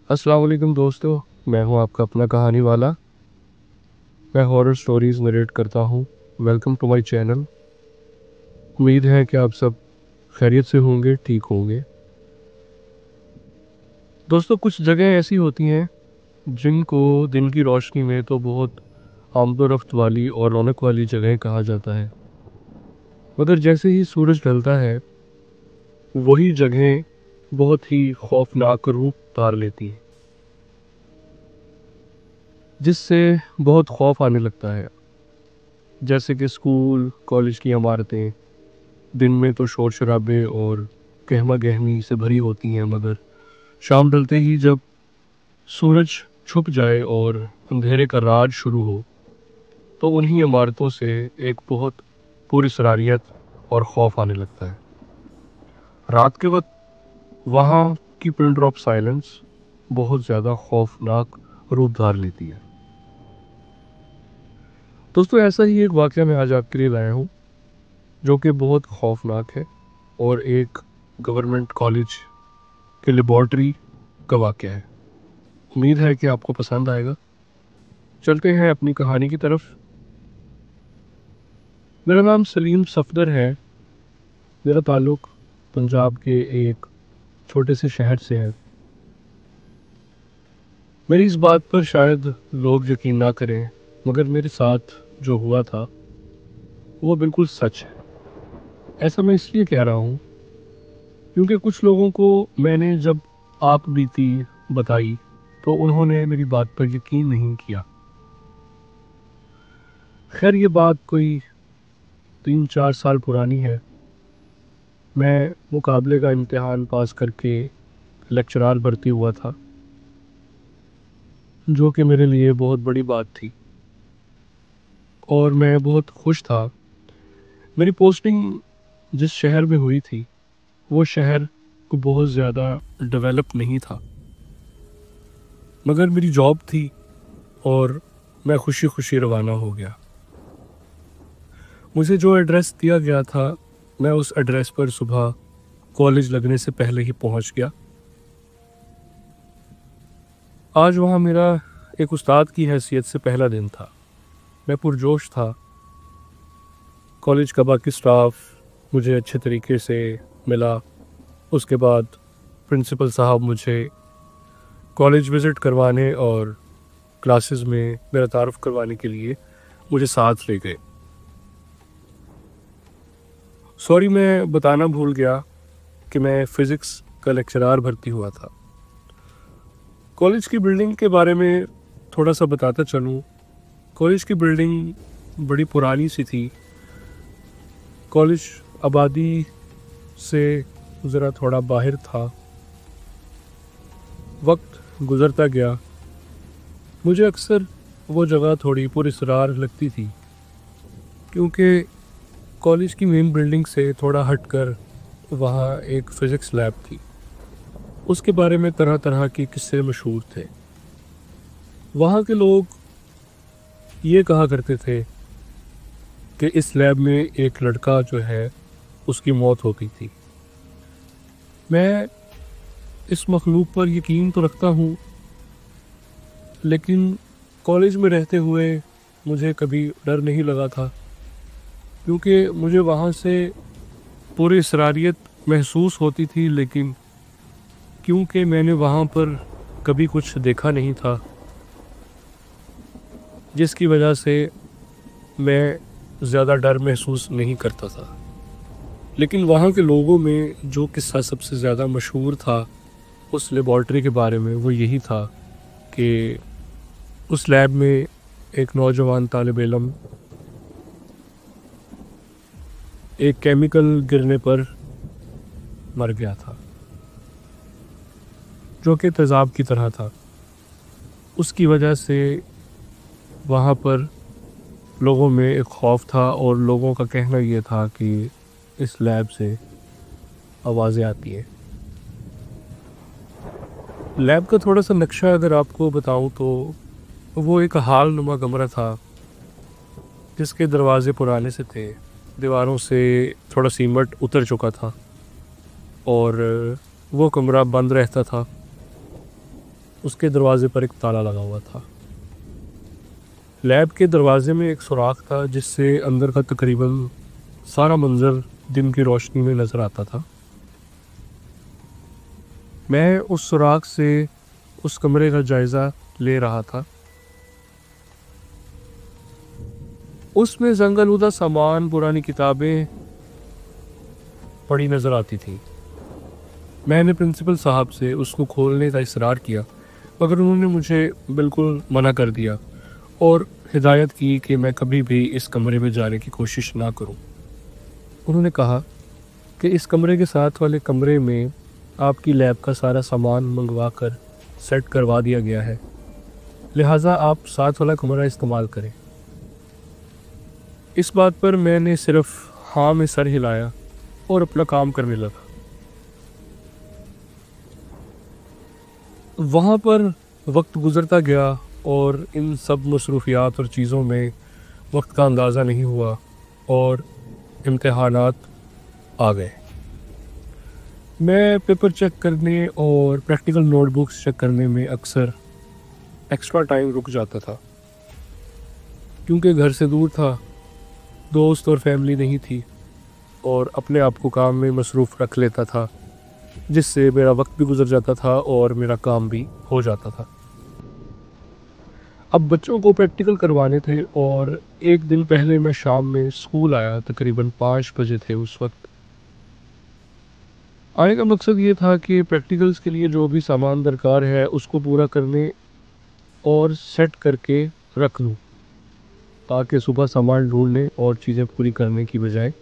अस्सलाम वालेकुम दोस्तों। मैं हूं आपका अपना कहानी वाला। मैं हॉरर स्टोरीज़ नरेट करता हूं। Welcome to my channel. उम्मीद है कि आप सब खैरियत से होंगे, ठीक होंगे। दोस्तों, कुछ जगह ऐसी होती हैं जिनको दिन की रोशनी में तो बहुत आमदोरफ्त वाली और रौनक वाली जगह कहा जाता है, मगर जैसे ही सूरज ढलता है वही जगह बहुत ही खौफनाक रूप धार लेती है, जिससे बहुत खौफ आने लगता है। जैसे कि स्कूल कॉलेज की इमारतें दिन में तो शोर शराबे और गहमा गहमी से भरी होती हैं, मगर शाम ढलते ही जब सूरज छुप जाए और अंधेरे का राज शुरू हो तो उन्हीं इमारतों से एक बहुत पूरी सरारियत और खौफ आने लगता है। रात के वक्त वहाँ की पिन ड्रॉप साइलेंस बहुत ज़्यादा खौफनाक रूप धार लेती है। दोस्तों, ऐसा ही एक वाक़या मैं आज आपके लिए लाया हूँ जो कि बहुत खौफनाक है और एक गवर्नमेंट कॉलेज के लेबॉर्ट्री का वाक़या है। उम्मीद है कि आपको पसंद आएगा। चलते हैं अपनी कहानी की तरफ। मेरा नाम सलीम सफदर है। मेरा ताल्लुक़ पंजाब के एक छोटे से शहर से है। मेरी इस बात पर शायद लोग यकीन ना करें, मगर मेरे साथ जो हुआ था वो बिल्कुल सच है। ऐसा मैं इसलिए कह रहा हूँ क्योंकि कुछ लोगों को मैंने जब आप बीती बताई तो उन्होंने मेरी बात पर यकीन नहीं किया। खैर, ये बात कोई 3-4 साल पुरानी है। मैं मुकाबले का इम्तिहान पास करके लेक्चरार भर्ती हुआ था, जो कि मेरे लिए बहुत बड़ी बात थी और मैं बहुत खुश था। मेरी पोस्टिंग जिस शहर में हुई थी वो शहर को बहुत ज़्यादा डेवलप नहीं था, मगर मेरी जॉब थी और मैं खुशी खुशी रवाना हो गया। मुझे जो एड्रेस दिया गया था मैं उस एड्रेस पर सुबह कॉलेज लगने से पहले ही पहुंच गया। आज वहाँ मेरा एक उस्ताद की हैसियत से पहला दिन था। मैं पुरजोश था। कॉलेज का बाकी स्टाफ मुझे अच्छे तरीके से मिला। उसके बाद प्रिंसिपल साहब मुझे कॉलेज विज़िट करवाने और क्लासेस में मेरा तारुफ करवाने के लिए मुझे साथ ले गए। सॉरी, मैं बताना भूल गया कि मैं फ़िज़िक्स का लेक्चरार भर्ती हुआ था। कॉलेज की बिल्डिंग के बारे में थोड़ा सा बताता चलूँ। कॉलेज की बिल्डिंग बड़ी पुरानी सी थी। कॉलेज आबादी से ज़रा थोड़ा बाहर था। वक्त गुज़रता गया, मुझे अक्सर वो जगह थोड़ी पुरअसरार लगती थी, क्योंकि कॉलेज की मेन बिल्डिंग से थोड़ा हटकर वहाँ एक फ़िज़िक्स लैब थी। उसके बारे में तरह तरह के किस्से मशहूर थे। वहाँ के लोग ये कहा करते थे कि इस लैब में एक लड़का जो है उसकी मौत हो गई थी। मैं इस मखलूक पर यकीन तो रखता हूँ, लेकिन कॉलेज में रहते हुए मुझे कभी डर नहीं लगा था, क्योंकि मुझे वहाँ से पूरी इसरारियत महसूस होती थी। लेकिन क्योंकि मैंने वहाँ पर कभी कुछ देखा नहीं था, जिसकी वजह से मैं ज़्यादा डर महसूस नहीं करता था। लेकिन वहाँ के लोगों में जो किस्सा सबसे ज़्यादा मशहूर था उस लेबॉर्ट्री के बारे में, वो यही था कि उस लैब में एक नौजवान तालिब इल्म एक केमिकल गिरने पर मर गया था, जो कि तेज़ाब की तरह था। उसकी वजह से वहाँ पर लोगों में एक खौफ था और लोगों का कहना ये था कि इस लैब से आवाज़ें आती हैं। लैब का थोड़ा सा नक्शा अगर आपको बताऊं तो वो एक हाल नुमा कमरा था, जिसके दरवाजे पुराने से थे। दीवारों से थोड़ा सीमट उतर चुका था और वो कमरा बंद रहता था। उसके दरवाजे पर एक ताला लगा हुआ था। लैब के दरवाजे में एक सुराख था जिससे अंदर का तकरीबन सारा मंजर दिन की रोशनी में नज़र आता था। मैं उस सुराख से उस कमरे का जायज़ा ले रहा था। उसमें जंगलुदा सामान, पुरानी किताबें पड़ी नज़र आती थी। मैंने प्रिंसिपल साहब से उसको खोलने का इसरार किया, मगर उन्होंने मुझे बिल्कुल मना कर दिया और हिदायत की कि मैं कभी भी इस कमरे में जाने की कोशिश ना करूं। उन्होंने कहा कि इस कमरे के साथ वाले कमरे में आपकी लैब का सारा सामान मंगवा कर सेट करवा दिया गया है, लिहाजा आप साथ वाला कमरा इस्तेमाल करें। इस बात पर मैंने सिर्फ हाँ में सर हिलाया और अपना काम करने लगा। वहाँ पर वक्त गुज़रता गया और इन सब मसरूफियात और चीज़ों में वक्त का अंदाज़ा नहीं हुआ और इम्तहानात आ गए। मैं पेपर चेक करने और प्रैक्टिकल नोटबुक्स चेक करने में अक्सर एक्स्ट्रा टाइम रुक जाता था, क्योंकि घर से दूर था, दोस्त और फैमिली नहीं थी और अपने आप को काम में मसरूफ़ रख लेता था, जिससे मेरा वक्त भी गुजर जाता था और मेरा काम भी हो जाता था। अब बच्चों को प्रैक्टिकल करवाने थे और एक दिन पहले मैं शाम में स्कूल आया, तकरीबन 5 बजे थे उस वक्त। आने का मकसद ये था कि प्रैक्टिकल्स के लिए जो भी सामान दरकार है उसको पूरा करने और सेट करके रख लूँ, ताकि सुबह सामान ढूंढने और चीज़ें पूरी करने की बजाय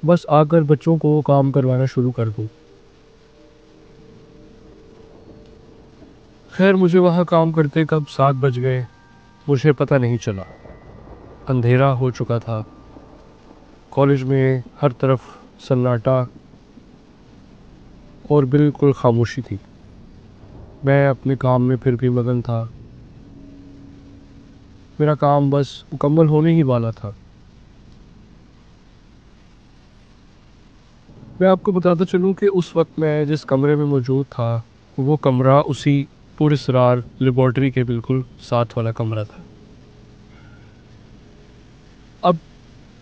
बस आकर बच्चों को काम करवाना शुरू कर दूँ। खैर, मुझे वहाँ काम करते कब 7 बज गए मुझे पता नहीं चला। अंधेरा हो चुका था, कॉलेज में हर तरफ सन्नाटा और बिल्कुल खामोशी थी। मैं अपने काम में फिर भी मगन था। मेरा काम बस मुकम्मल होने ही वाला था। मैं आपको बताता चलूँ कि उस वक्त मैं जिस कमरे में मौजूद था वो कमरा उसी पुरस्रार लेबॉर्ट्री के बिल्कुल साथ वाला कमरा था। अब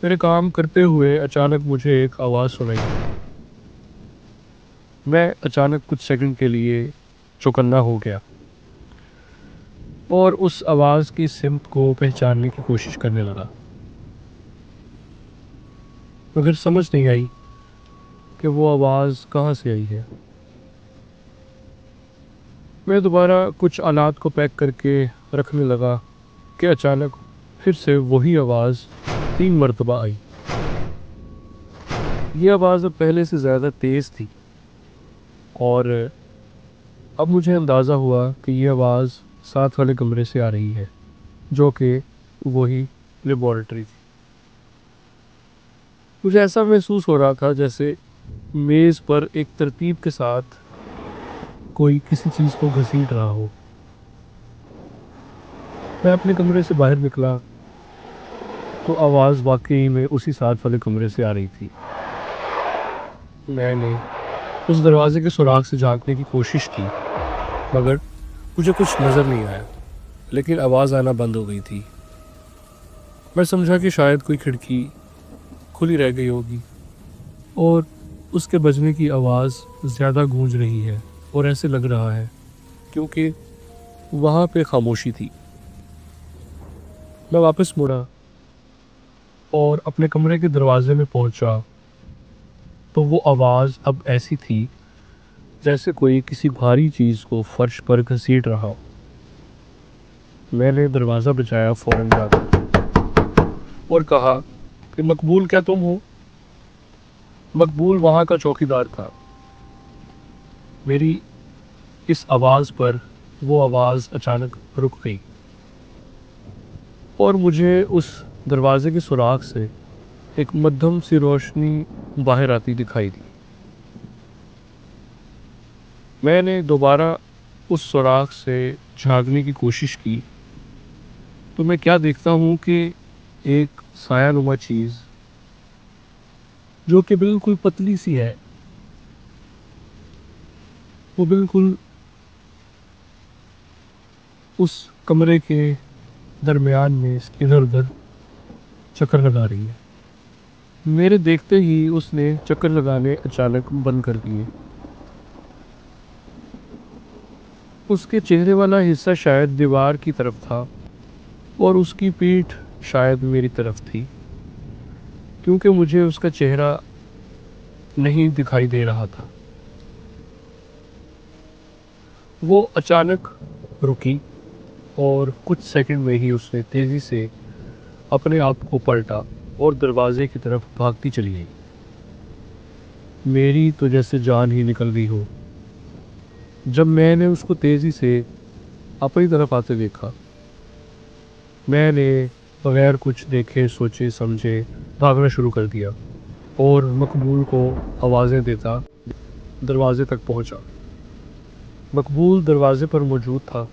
मेरे काम करते हुए अचानक मुझे एक आवाज़ सुनाई दी। मैं अचानक कुछ सेकंड के लिए चौकन्ना हो गया और उस आवाज़ की सिमत को पहचानने की कोशिश करने लगा, मगर समझ नहीं आई कि वो आवाज़ कहाँ से आई है। मैं दोबारा कुछ आलात को पैक करके रखने लगा कि अचानक फिर से वही आवाज़ 3 मरतबा आई। ये आवाज़ अब पहले से ज़्यादा तेज़ थी और अब मुझे अंदाज़ा हुआ कि ये आवाज़ साथ वाले कमरे से आ रही है, जो कि वही लेबॉर्ट्री थी। मुझे ऐसा महसूस हो रहा था जैसे मेज़ पर एक तरतीब के साथ कोई किसी चीज़ को घसीट रहा हो। मैं अपने कमरे से बाहर निकला तो आवाज़ वाकई में उसी साथ वाले कमरे से आ रही थी। मैंने उस दरवाजे के सुराख से झांकने की कोशिश की, मगर मुझे कुछ नज़र नहीं आया, लेकिन आवाज़ आना बंद हो गई थी। मैं समझा कि शायद कोई खिड़की खुली रह गई होगी और उसके बजने की आवाज़ ज़्यादा गूंज रही है और ऐसे लग रहा है क्योंकि वहाँ पे खामोशी थी। मैं वापस मुड़ा और अपने कमरे के दरवाजे में पहुंचा तो वो आवाज़ अब ऐसी थी जैसे कोई किसी भारी चीज़ को फर्श पर घसीट रहा हो। मैंने दरवाज़ा बचाया फ़ौरन जाकर और कहा कि मकबूल, क्या तुम हो? मकबूल वहाँ का चौकीदार था। मेरी इस आवाज़ पर वो आवाज़ अचानक रुक गई और मुझे उस दरवाजे के सुराख से एक मध्यम सी रोशनी बाहर आती दिखाई दी। मैंने दोबारा उस सुराख से झांकने की कोशिश की तो मैं क्या देखता हूँ कि एक सायानुमा चीज़ जो कि बिल्कुल पतली सी है, वो बिल्कुल उस कमरे के दरमियान में इधर उधर चक्कर लगा रही है। मेरे देखते ही उसने चक्कर लगाने अचानक बंद कर दिए। उसके चेहरे वाला हिस्सा शायद दीवार की तरफ था और उसकी पीठ शायद मेरी तरफ थी, क्योंकि मुझे उसका चेहरा नहीं दिखाई दे रहा था। वो अचानक रुकी और कुछ सेकंड में ही उसने तेज़ी से अपने आप को पलटा और दरवाजे की तरफ भागती चली गई। मेरी तो जैसे जान ही निकल गई हो। जब मैंने उसको तेज़ी से अपनी तरफ आते देखा, मैंने बगैर कुछ देखे सोचे समझे भागना शुरू कर दिया और मकबूल को आवाज़ें देता दरवाजे तक पहुंचा। मकबूल दरवाजे पर मौजूद था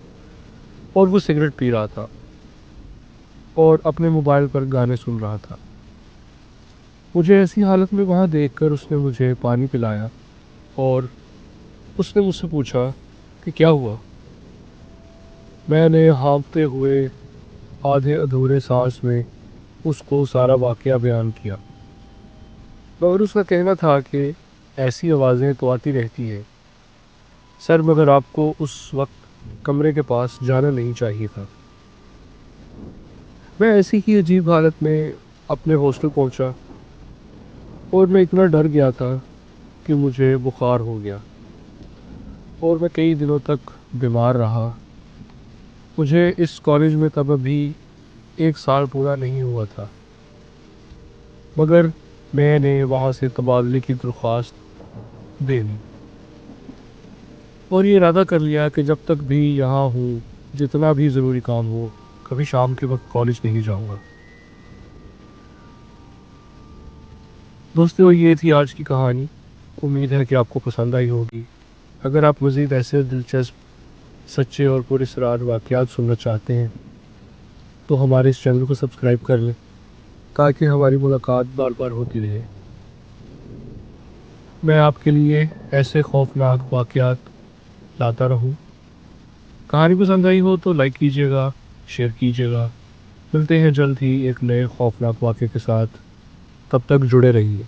और वो सिगरेट पी रहा था और अपने मोबाइल पर गाने सुन रहा था। मुझे ऐसी हालत में वहाँ देखकर उसने मुझे पानी पिलाया और उसने मुझसे पूछा कि क्या हुआ। मैंने हाँफते हुए आधे अधूरे सांस में उसको सारा वाक़या बयान किया, मगर उसका कहना था कि ऐसी आवाज़ें तो आती रहती हैं सर, मगर आपको उस वक्त कमरे के पास जाना नहीं चाहिए था। मैं ऐसी ही अजीब हालत में अपने हॉस्टल पहुंचा और मैं इतना डर गया था कि मुझे बुखार हो गया और मैं कई दिनों तक बीमार रहा। मुझे इस कॉलेज में तब अभी 1 साल पूरा नहीं हुआ था, मगर मैंने वहाँ से तबादले की दरख्वास्त दे दी और ये इरादा कर लिया कि जब तक भी यहाँ हूँ, जितना भी ज़रूरी काम हो, कभी शाम के वक्त कॉलेज नहीं जाऊँगा। दोस्तों, ये थी आज की कहानी। उम्मीद है कि आपको पसंद आई होगी। अगर आप मज़ीद ऐसे दिलचस्प, सच्चे और पुरअसरार वाक़यात सुनना चाहते हैं तो हमारे इस चैनल को सब्सक्राइब कर लें ताकि हमारी मुलाकात बार बार होती रहे। मैं आपके लिए ऐसे खौफनाक वाक़यात लाता रहूं। कहानी पसंद आई हो तो लाइक कीजिएगा, शेयर कीजिएगा। मिलते हैं जल्द ही एक नए खौफनाक वाक़े के साथ। तब तक जुड़े रहिए।